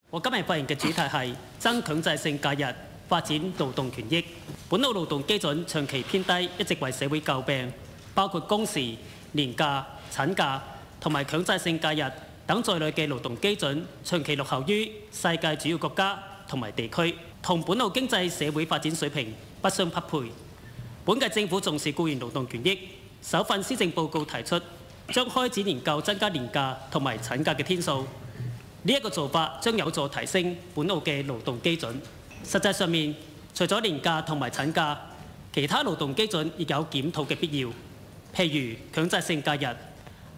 我今日發言嘅主題係爭強制性假日發展勞動權益。本澳勞動基準長期偏低，一直為社會詬病，包括工時、年假、產假同埋強制性假日等在內嘅勞動基準長期落後於世界主要國家同埋地區，同本澳經濟社會發展水平不相匹配。本屆政府重視僱員勞動權益，首份施政報告提出將開展研究增加年假同埋產假嘅天數。呢一個做法將有助提升本澳嘅勞動基準。實際上面，除咗年假同埋產假，其他勞動基準亦有檢討嘅必要。譬如強制性假日，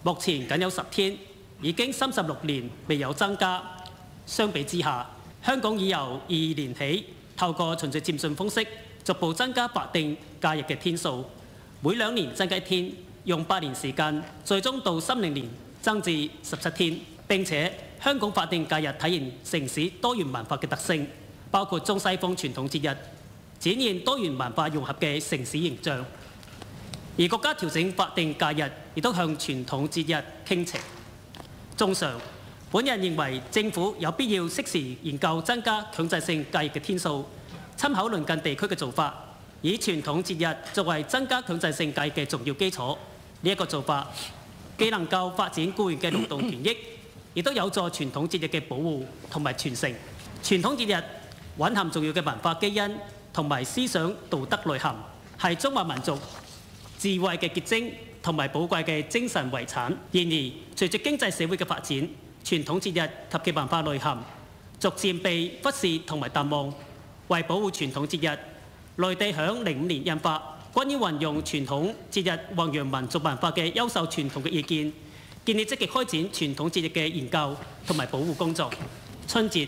目前僅有10天，已經36年未有增加。相比之下，香港已由22年起透過循序漸進方式，逐步增加法定假日嘅天數，每2年增加1天，用8年時間，最終到30年增至17天。並且香港法定假日體現城市多元文化嘅特性，包括中西方傳統節日，展現多元文化融合嘅城市形象。而國家調整法定假日，亦都向傳統節日傾斜。綜上，本人認為政府有必要適時研究增加強制性假日嘅天數，參考鄰近地區嘅做法，以傳統節日作為增加強制性假日嘅重要基礎。呢一個做法既能夠發展僱員嘅勞動權益，亦都有助傳統節日嘅保護同埋傳承。傳統節日蘊含重要嘅文化基因同埋思想道德內涵，係中華民族智慧嘅結晶同埋寶貴嘅精神遺產。然而，隨住經濟社會嘅發展，傳統節日及其文化內涵逐漸被忽視同埋淡忘。為保護傳統節日，內地響05年印發關於運用傳統節日弘揚民族文化嘅優秀傳統嘅意見，建議積極開展傳統節日嘅研究同埋保護工作。春節、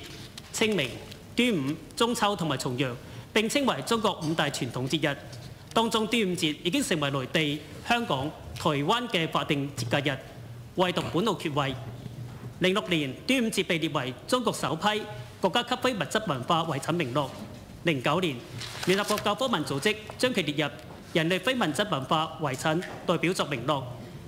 清明、端午、中秋同埋重陽並稱為中國5大傳統節日，當中端午節已經成為內地、香港、台灣嘅法定節假日，唯獨本澳缺位。06年端午節被列為中國首批國家級非物質文化遺產名錄。09年聯合國教科文組織將其列入人類非物質文化遺產代表作名錄，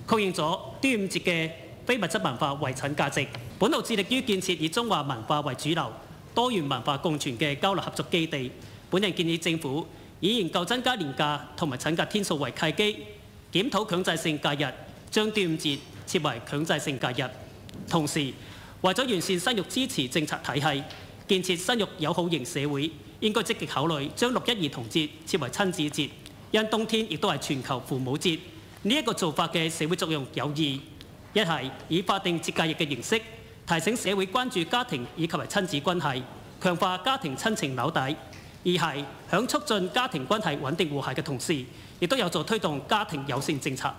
確認咗端午節嘅非物質文化遺產價值。本澳致力於建設以中華文化為主流、多元文化共存嘅交流合作基地。本人建議政府以研究增加年假同埋產假天數為契機，檢討強制性假日，將端午節設為強制性假日。同時，為咗完善生育支持政策體系，建設生育友好型社會，應該積極考慮將6·1兒童節設為親子節，因冬天亦都係全球父母節。呢一個做法嘅社會作用有二：一係以法定節假日嘅形式提醒社會關注家庭以及親子關係，強化家庭親情紐帶；二係響促進家庭關係穩定和諧嘅同時，亦都有助推動家庭友善政策。